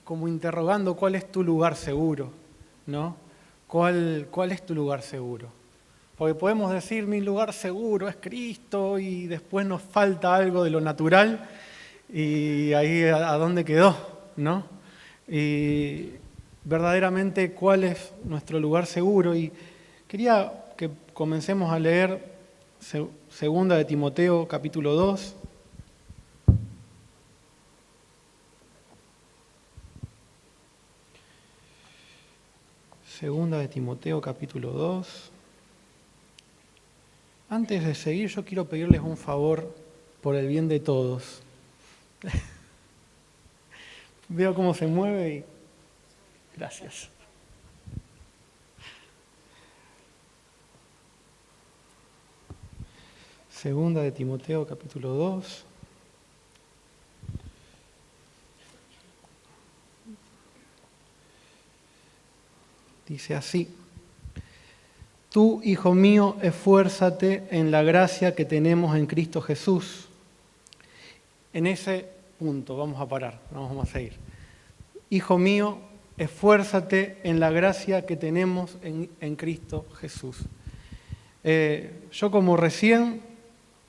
como interrogando cuál es tu lugar seguro, ¿no? ¿Cuál es tu lugar seguro? Porque podemos decir, mi lugar seguro es Cristo, y después nos falta algo de lo natural, y ahí a dónde quedó, ¿no? Y verdaderamente cuál es nuestro lugar seguro. Y quería que comencemos a leer Segunda de Timoteo, capítulo 2. Segunda de Timoteo, capítulo 2. Antes de seguir, yo quiero pedirles un favor por el bien de todos. Veo cómo se mueve y... Gracias. Segunda de Timoteo, capítulo 2. Dice así: Tú, hijo mío, esfuérzate en la gracia que tenemos en Cristo Jesús. En ese punto vamos a parar, no vamos a seguir. Hijo mío, esfuérzate en la gracia que tenemos en Cristo Jesús. Yo, como recién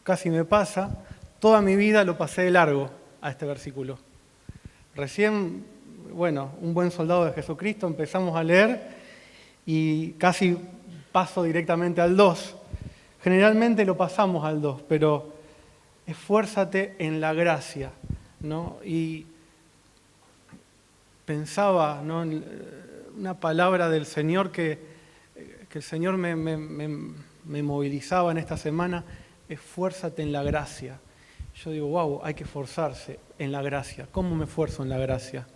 casi me pasa, toda mi vida lo pasé de largo a este versículo. Recién, bueno, un buen soldado de Jesucristo, empezamos a leer y casi paso directamente al 2. Generalmente lo pasamos al 2, pero esfuérzate en la gracia, ¿no? Y pensaba, ¿no?, en una palabra del Señor que el Señor me movilizaba en esta semana: esfuérzate en la gracia. Yo digo, wow, hay que esforzarse en la gracia. ¿Cómo me esfuerzo en la gracia?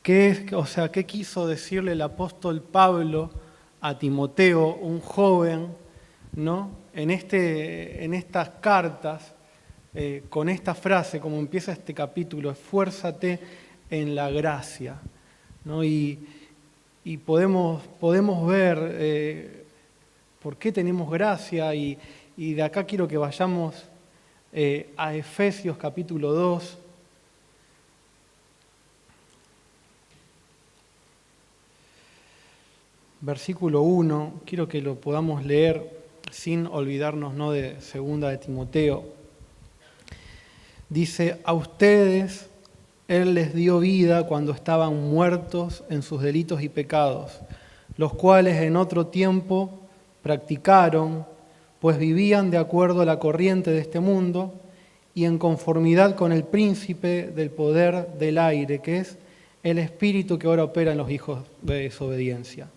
¿Qué quiso decirle el apóstol Pablo a Timoteo, un joven, ¿no?, en estas cartas, con esta frase, como empieza este capítulo: esfuérzate en la gracia, ¿no? Y podemos ver por qué tenemos gracia, y de acá quiero que vayamos a Efesios capítulo 2. Versículo 1, quiero que lo podamos leer sin olvidarnos, ¿no?, de Segunda de Timoteo. Dice: a ustedes Él les dio vida cuando estaban muertos en sus delitos y pecados, los cuales en otro tiempo practicaron, pues vivían de acuerdo a la corriente de este mundo y en conformidad con el príncipe del poder del aire, que es el espíritu que ahora opera en los hijos de desobediencia.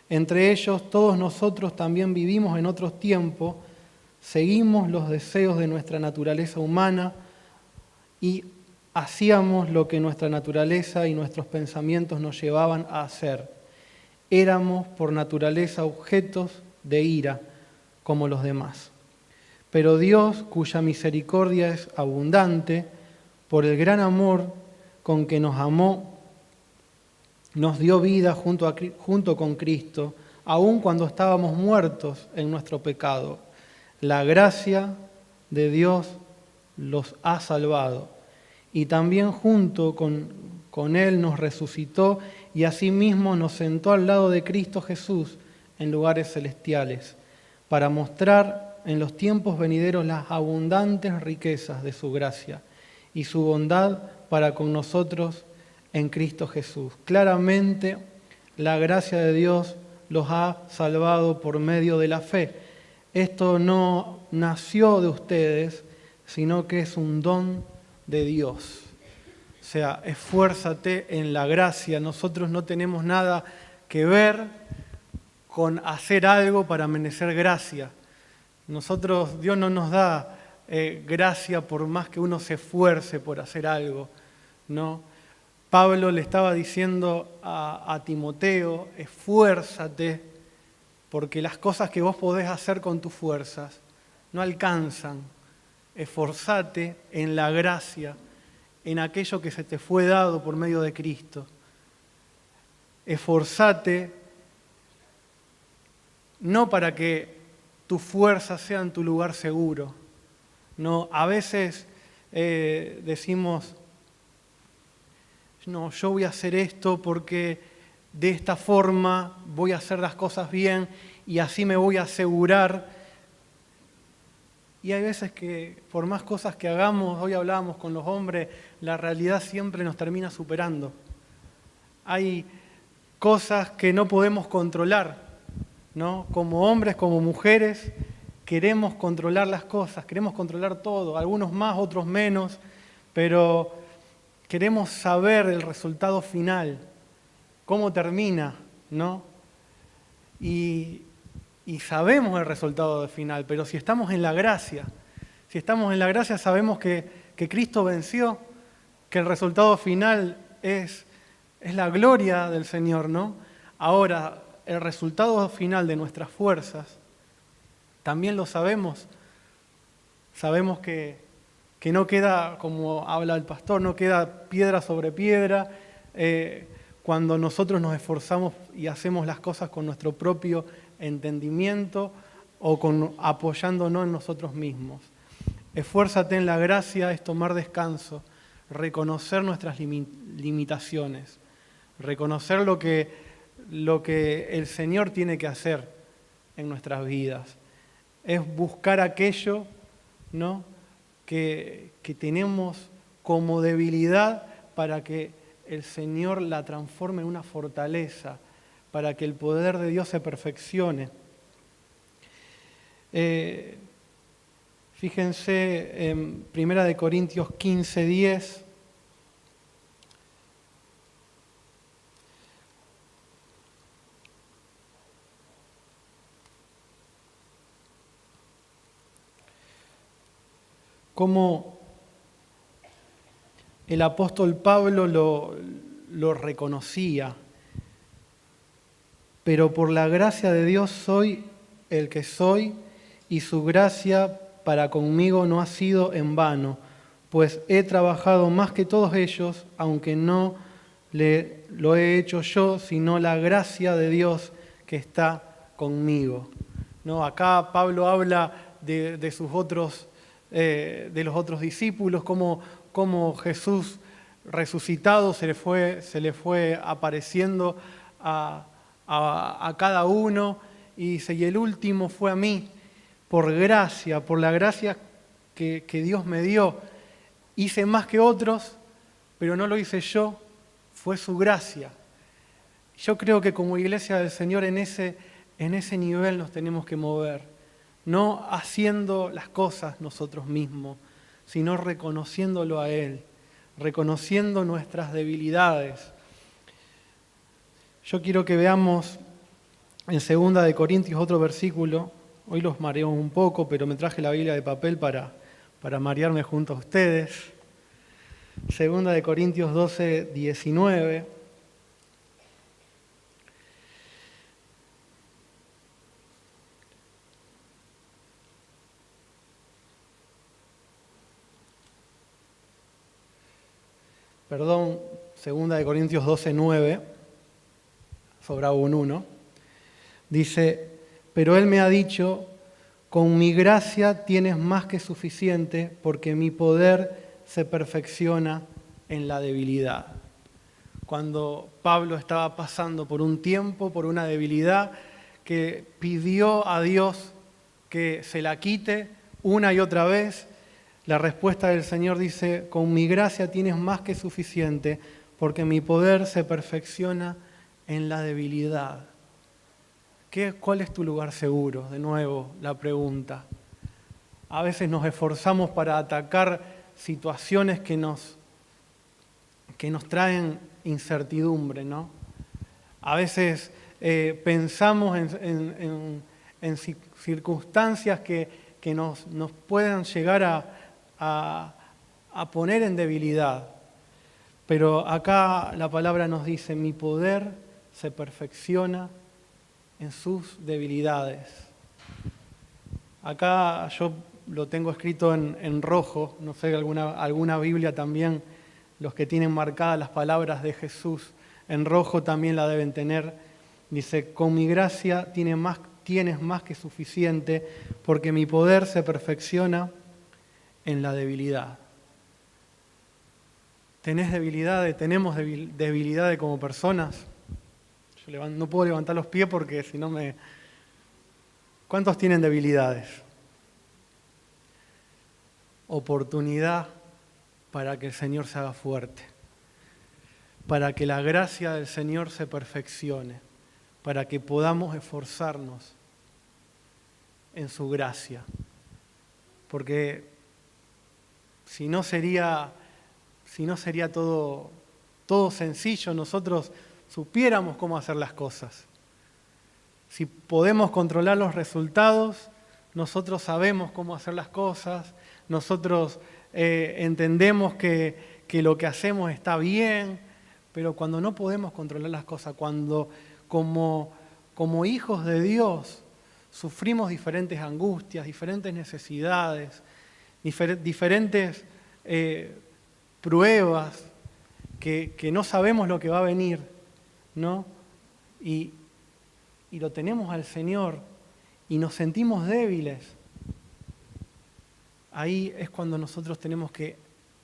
Entre ellos, todos nosotros también vivimos en otros tiempos, seguimos los deseos de nuestra naturaleza humana y hacíamos lo que nuestra naturaleza y nuestros pensamientos nos llevaban a hacer. Éramos por naturaleza objetos de ira, como los demás. Pero Dios, cuya misericordia es abundante, por el gran amor con que nos amó, nos dio vida junto con Cristo, aun cuando estábamos muertos en nuestro pecado. La gracia de Dios los ha salvado, y también junto con Él nos resucitó, y asimismo nos sentó al lado de Cristo Jesús en lugares celestiales, para mostrar en los tiempos venideros las abundantes riquezas de su gracia y su bondad para con nosotros en Cristo Jesús. Claramente, la gracia de Dios los ha salvado por medio de la fe. Esto no nació de ustedes, sino que es un don de Dios. O sea, esfuérzate en la gracia. Nosotros no tenemos nada que ver con hacer algo para merecer gracia. Dios no nos da gracia por más que uno se esfuerce por hacer algo, ¿no? Pablo le estaba diciendo a Timoteo: esfuérzate, porque las cosas que vos podés hacer con tus fuerzas no alcanzan. Esforzate en la gracia, en aquello que se te fue dado por medio de Cristo. Esforzate no para que tus fuerzas sean tu lugar seguro. No, a veces decimos: no, yo voy a hacer esto porque de esta forma voy a hacer las cosas bien y así me voy a asegurar. Y hay veces que por más cosas que hagamos, hoy hablábamos con los hombres, la realidad siempre nos termina superando. Hay cosas que no podemos controlar, ¿no? Como hombres, como mujeres, queremos controlar las cosas, queremos controlar todo, algunos más, otros menos, pero queremos saber el resultado final, cómo termina, ¿no? Y sabemos el resultado final, pero si estamos en la gracia, sabemos que Cristo venció, que el resultado final es la gloria del Señor, ¿no? Ahora, el resultado final de nuestras fuerzas, también lo sabemos. Sabemos que no queda, como habla el pastor, no queda piedra sobre piedra. Cuando nosotros nos esforzamos y hacemos las cosas con nuestro propio entendimiento o apoyándonos en nosotros mismos. Esfuérzate en la gracia es tomar descanso, reconocer nuestras limitaciones, reconocer lo que el Señor tiene que hacer en nuestras vidas. Es buscar aquello, ¿no?, que tenemos como debilidad para que el Señor la transforme en una fortaleza, para que el poder de Dios se perfeccione. Fíjense en 1 Corintios 15:10. Cómo el apóstol Pablo lo reconocía. Pero por la gracia de Dios soy el que soy, y su gracia para conmigo no ha sido en vano, pues he trabajado más que todos ellos, aunque no lo he hecho yo, sino la gracia de Dios que está conmigo. ¿No? Acá Pablo habla de los otros discípulos, como Jesús resucitado se le fue apareciendo a cada uno, y dice, y el último fue a mí, por la gracia que Dios me dio. Hice más que otros, pero no lo hice yo, fue su gracia. Yo creo que como iglesia del Señor en ese nivel nos tenemos que mover, no haciendo las cosas nosotros mismos, sino reconociéndolo a Él, reconociendo nuestras debilidades. Yo quiero que veamos en 2 Corintios otro versículo. Hoy los mareo un poco, pero me traje la Biblia de papel para marearme junto a ustedes. 2 Corintios 12:19. Perdón, 2 Corintios 12:9. Sobraba un 1. Dice, pero Él me ha dicho, con mi gracia tienes más que suficiente, porque mi poder se perfecciona en la debilidad. Cuando Pablo estaba pasando por un tiempo, por una debilidad, que pidió a Dios que se la quite una y otra vez, la respuesta del Señor dice, con mi gracia tienes más que suficiente, porque mi poder se perfecciona en la debilidad. ¿Cuál es tu lugar seguro? De nuevo, la pregunta. A veces nos esforzamos para atacar situaciones que nos traen incertidumbre, ¿no? A veces pensamos en circunstancias que nos puedan llegar a poner en debilidad. Pero acá la palabra nos dice, mi poder se perfecciona en sus debilidades. Acá yo lo tengo escrito en rojo, no sé, alguna Biblia también, los que tienen marcadas las palabras de Jesús, en rojo también la deben tener. Dice, con mi gracia tienes más que suficiente, porque mi poder se perfecciona en la debilidad. tenemos debilidades como personas. Yo no puedo levantar los pies porque si no me... ¿Cuántos tienen debilidades? Oportunidad para que el Señor se haga fuerte, para que la gracia del Señor se perfeccione, para que podamos esforzarnos en su gracia. Porque si no sería todo sencillo, nosotros supiéramos cómo hacer las cosas. Si podemos controlar los resultados, nosotros sabemos cómo hacer las cosas, nosotros entendemos que lo que hacemos está bien, pero cuando no podemos controlar las cosas, cuando como hijos de Dios sufrimos diferentes angustias, diferentes necesidades, diferentes pruebas que no sabemos lo que va a venir, ¿no? Y lo tenemos al Señor y nos sentimos débiles. Ahí es cuando nosotros tenemos que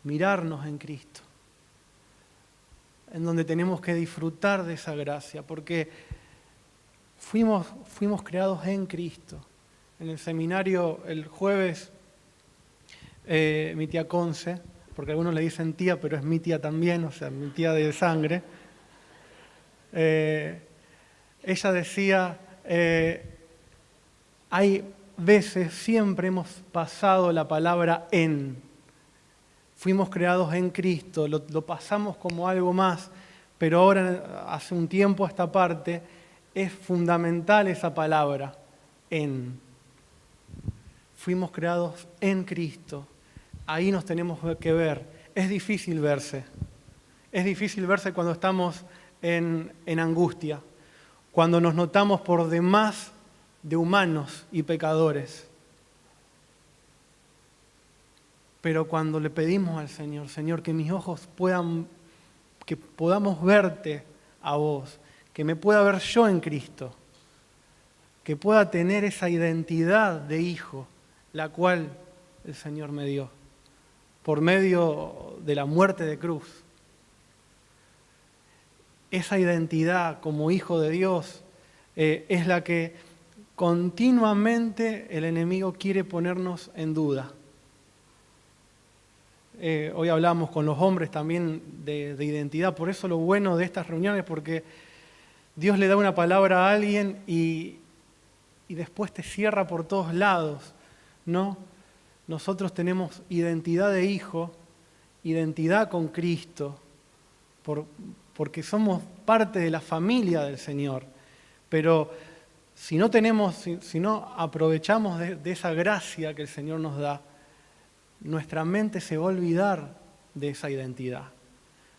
mirarnos en Cristo, en donde tenemos que disfrutar de esa gracia, porque fuimos creados en Cristo. En el seminario el jueves, mi tía Conce, porque algunos le dicen tía, pero es mi tía también, o sea, mi tía de sangre, ella decía, hay veces, siempre hemos pasado la palabra en. Fuimos creados en Cristo, lo pasamos como algo más, pero ahora, hace un tiempo a esta parte, es fundamental esa palabra, en. Fuimos creados en Cristo. Ahí nos tenemos que ver. Es difícil verse. Es difícil verse cuando estamos en angustia, cuando nos notamos por demás de humanos y pecadores. Pero cuando le pedimos al Señor, Señor, que mis ojos que podamos verte a vos, que me pueda ver yo en Cristo, que pueda tener esa identidad de hijo, la cual el Señor me dio, por medio de la muerte de cruz. Esa identidad como hijo de Dios es la que continuamente el enemigo quiere ponernos en duda. Hoy hablamos con los hombres también de identidad, por eso lo bueno de estas reuniones, porque Dios le da una palabra a alguien y después te cierra por todos lados, ¿no? Nosotros tenemos identidad de hijo, identidad con Cristo, porque somos parte de la familia del Señor. Pero si no aprovechamos de esa gracia que el Señor nos da, nuestra mente se va a olvidar de esa identidad.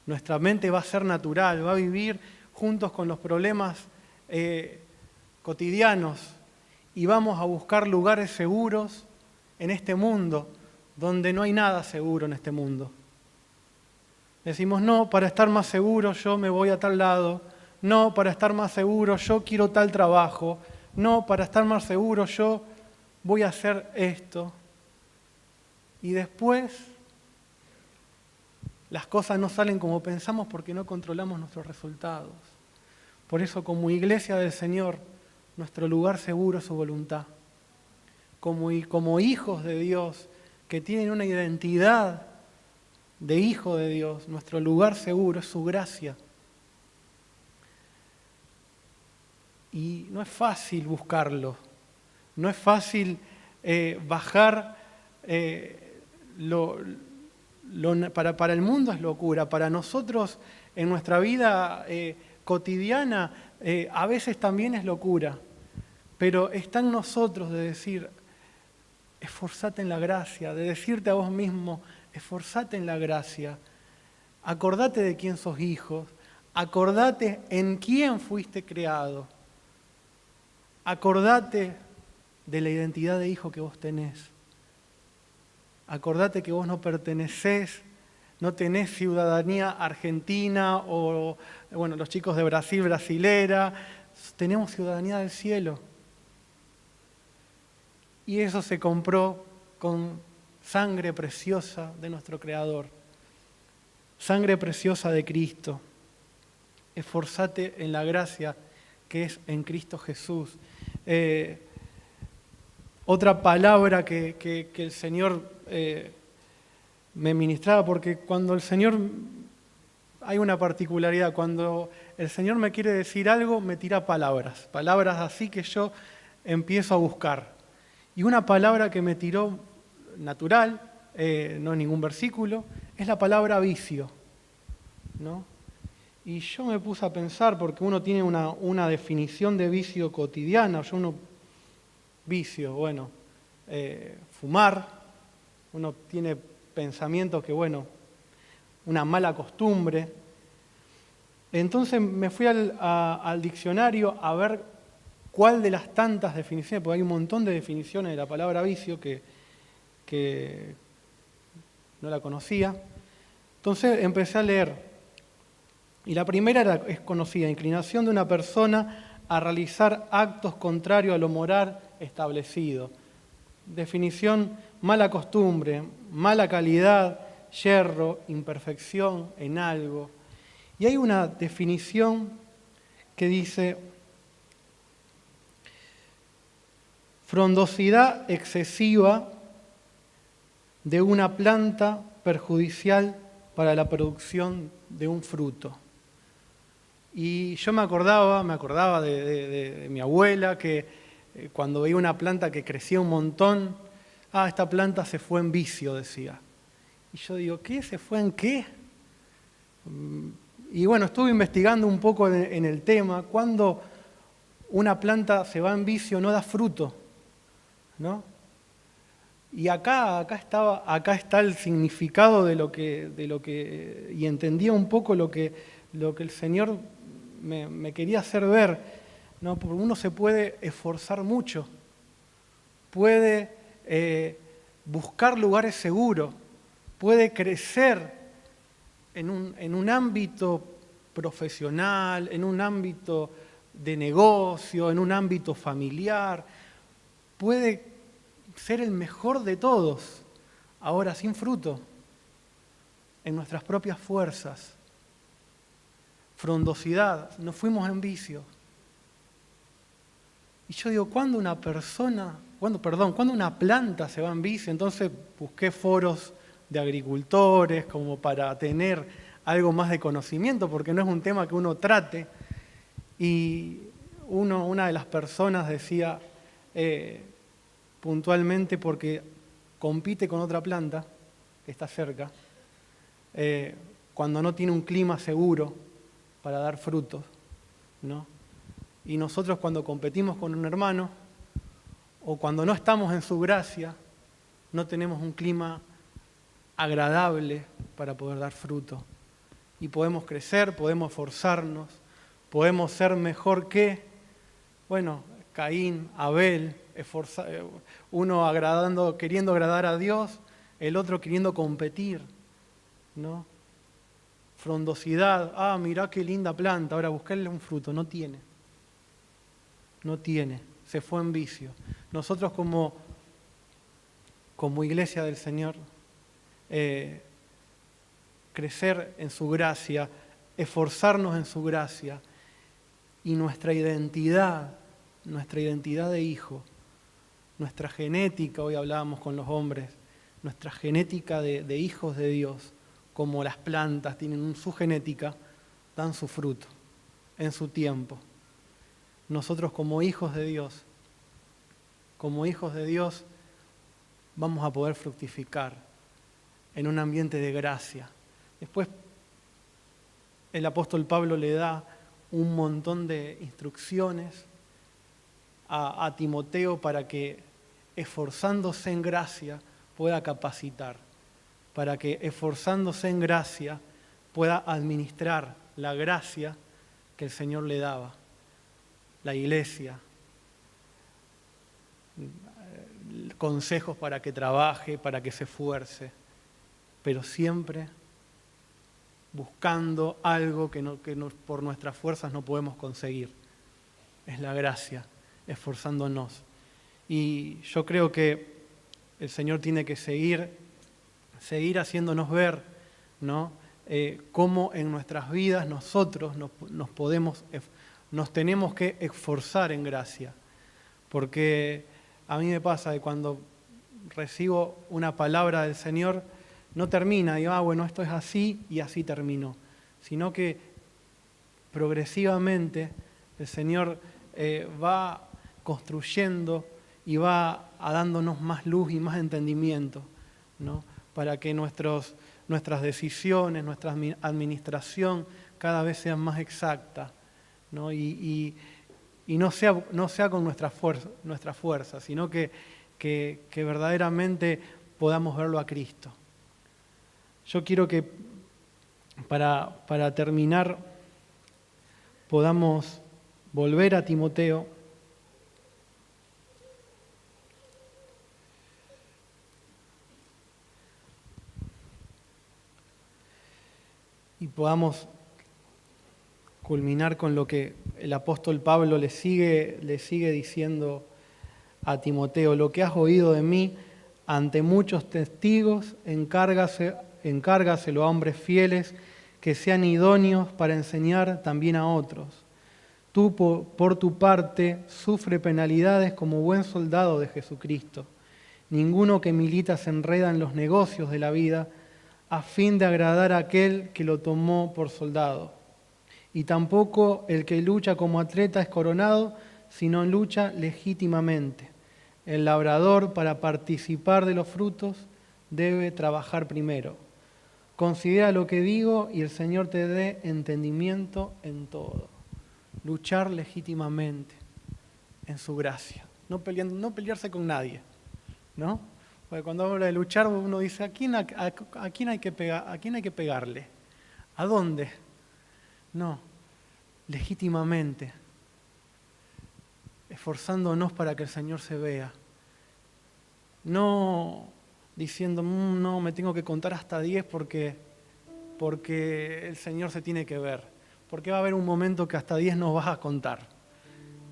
Nuestra mente va a ser natural, va a vivir juntos con los problemas cotidianos y vamos a buscar lugares seguros en este mundo, donde no hay nada seguro en este mundo. Decimos, no, para estar más seguro yo me voy a tal lado, no, para estar más seguro yo quiero tal trabajo, no, para estar más seguro yo voy a hacer esto. Y después las cosas no salen como pensamos porque no controlamos nuestros resultados. Por eso, como iglesia del Señor, nuestro lugar seguro es su voluntad. Como hijos de Dios que tienen una identidad de hijo de Dios, nuestro lugar seguro es su gracia. Y no es fácil buscarlo, no es fácil bajar, para el mundo es locura, para nosotros en nuestra vida cotidiana a veces también es locura, pero está en nosotros de decir, esforzate en la gracia, de decirte a vos mismo, esforzate en la gracia, acordate de quién sos hijo, acordate en quién fuiste creado, acordate de la identidad de hijo que vos tenés, acordate que vos no pertenecés, no tenés ciudadanía argentina o, bueno, los chicos de Brasil, brasilera, tenemos ciudadanía del cielo. Y eso se compró con sangre preciosa de nuestro Creador. Sangre preciosa de Cristo, esforzate en la gracia que es en Cristo Jesús. Otra palabra que el Señor me ministraba, porque cuando el Señor, hay una particularidad, cuando el Señor me quiere decir algo, me tira palabras así que yo empiezo a buscar. Y una palabra que me tiró natural, no es ningún versículo, es la palabra vicio, ¿no? Y yo me puse a pensar, porque uno tiene una definición de vicio cotidiana, vicio, bueno, fumar, uno tiene pensamientos que, bueno, una mala costumbre. Entonces me fui al diccionario a ver cuál de las tantas definiciones, porque hay un montón de definiciones de la palabra vicio que no la conocía. Entonces empecé a leer. Y la primera es conocida: inclinación de una persona a realizar actos contrarios a lo moral establecido. Definición: mala costumbre, mala calidad, yerro, imperfección en algo. Y hay una definición que dice: frondosidad excesiva de una planta perjudicial para la producción de un fruto. Y yo me acordaba de mi abuela, que cuando veía una planta que crecía un montón, esta planta se fue en vicio, decía. Y yo digo, ¿qué? ¿Se fue en qué? Y bueno, estuve investigando un poco en el tema. Cuando una planta se va en vicio, no da fruto, ¿no? Y acá está el significado de lo que y entendía un poco lo que el Señor me quería hacer ver, ¿no? Porque uno se puede esforzar mucho, puede buscar lugares seguros, puede crecer en un ámbito profesional, en un ámbito de negocio, en un ámbito familiar, puede ser el mejor de todos, ahora sin fruto, en nuestras propias fuerzas. Frondosidad, nos fuimos en vicio. Y yo digo, ¿cuándo una planta se va en vicio? Entonces busqué foros de agricultores como para tener algo más de conocimiento, porque no es un tema que uno trate. Y una de las personas decía puntualmente, porque compite con otra planta que está cerca, cuando no tiene un clima seguro para dar frutos, ¿no? Y nosotros cuando competimos con un hermano, o cuando no estamos en su gracia, no tenemos un clima agradable para poder dar fruto. Y podemos crecer, podemos esforzarnos, podemos ser mejor que, Caín, Abel, uno queriendo agradar a Dios, el otro queriendo competir, ¿no? Frondosidad, mirá qué linda planta, ahora buscarle un fruto, no tiene, se fue en vicio. Nosotros como iglesia del Señor, crecer en su gracia, esforzarnos en su gracia, y nuestra identidad de hijo, nuestra genética, hoy hablábamos con los hombres, nuestra genética de hijos de Dios, como las plantas tienen su genética, dan su fruto en su tiempo. Nosotros como hijos de Dios, vamos a poder fructificar en un ambiente de gracia. Después el apóstol Pablo le da un montón de instrucciones a Timoteo para que, esforzándose en gracia, pueda capacitar, para que, esforzándose en gracia, pueda administrar la gracia que el Señor le daba, la iglesia, consejos para que trabaje, para que se esfuerce, pero siempre buscando algo que por nuestras fuerzas no podemos conseguir. Es la gracia, esforzándonos. Y yo creo que el Señor tiene que seguir haciéndonos ver, ¿no? cómo en nuestras vidas nosotros nos tenemos que esforzar en gracia. Porque a mí me pasa que cuando recibo una palabra del Señor, no termina, digo, bueno, esto es así y así terminó, sino que progresivamente el Señor va construyendo y va dándonos más luz y más entendimiento, ¿no? Para que nuestras decisiones, nuestra administración cada vez sean más exactas, ¿no? Y no sea con nuestra fuerza, sino que verdaderamente podamos verlo a Cristo. Yo quiero que para terminar podamos volver a Timoteo y podamos culminar con lo que el apóstol Pablo le sigue diciendo a Timoteo: lo que has oído de mí ante muchos testigos, encárgaselo a hombres fieles que sean idóneos para enseñar también a otros. Tú, por tu parte, sufre penalidades como buen soldado de Jesucristo. Ninguno que milita se enreda en los negocios de la vida a fin de agradar a aquel que lo tomó por soldado. Y tampoco el que lucha como atleta es coronado, sino lucha legítimamente. El labrador, para participar de los frutos, debe trabajar primero. Considera lo que digo y el Señor te dé entendimiento en todo. Luchar legítimamente en su gracia. No pelearse con nadie, ¿no? Porque cuando habla de luchar uno dice, ¿a quién hay que pegarle? ¿A dónde? No, legítimamente, esforzándonos para que el Señor se vea. No diciendo, no, me tengo que contar hasta 10 porque el Señor se tiene que ver. Porque va a haber un momento que hasta 10 nos vas a contar.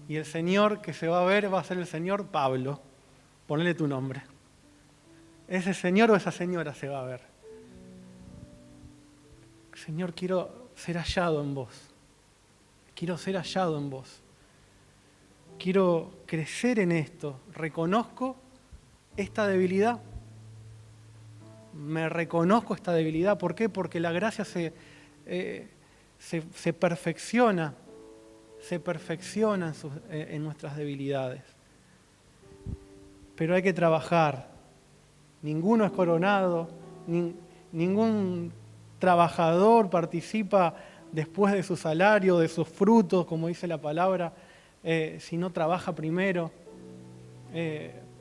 Y el Señor que se va a ver va a ser el Señor Pablo. Ponle tu nombre. Ese señor o esa señora se va a ver. Señor, quiero ser hallado en vos. Quiero ser hallado en vos. Quiero crecer en esto. Reconozco esta debilidad. Me reconozco esta debilidad. ¿Por qué? Porque la gracia se perfecciona. Se perfecciona en nuestras debilidades. Pero hay que trabajar. Ninguno es coronado, ningún trabajador participa después de su salario, de sus frutos, como dice la palabra, si no trabaja primero.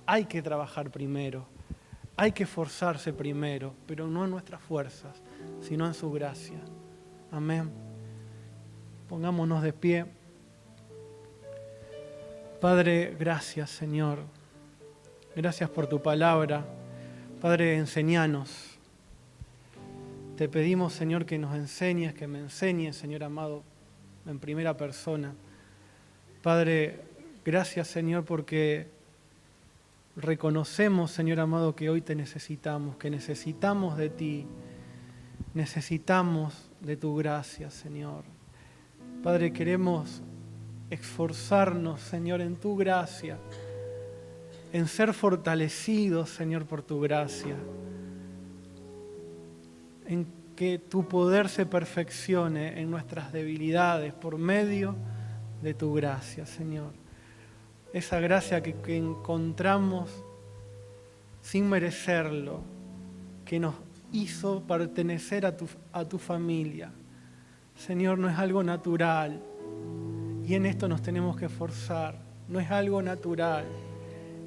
Hay que trabajar primero, hay que esforzarse primero, pero no en nuestras fuerzas, sino en su gracia. Amén. Pongámonos de pie. Padre, gracias, Señor. Gracias por tu palabra. Padre, enséñanos. Te pedimos, Señor, que nos enseñes, que me enseñes, Señor amado, en primera persona. Padre, gracias, Señor, porque reconocemos, Señor amado, que hoy te necesitamos, que necesitamos de ti, necesitamos de tu gracia, Señor. Padre, queremos esforzarnos, Señor, en tu gracia, en ser fortalecidos, Señor, por tu gracia, en que tu poder se perfeccione en nuestras debilidades por medio de tu gracia, Señor. Esa gracia que encontramos sin merecerlo, que nos hizo pertenecer a tu familia. Señor, no es algo natural y en esto nos tenemos que esforzar. No es algo natural.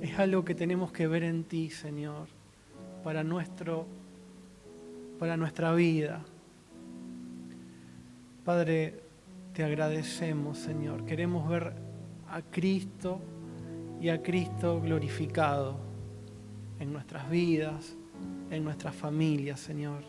Es algo que tenemos que ver en ti, Señor, para nuestra vida. Padre, te agradecemos, Señor. Queremos ver a Cristo y a Cristo glorificado en nuestras vidas, en nuestras familias, Señor.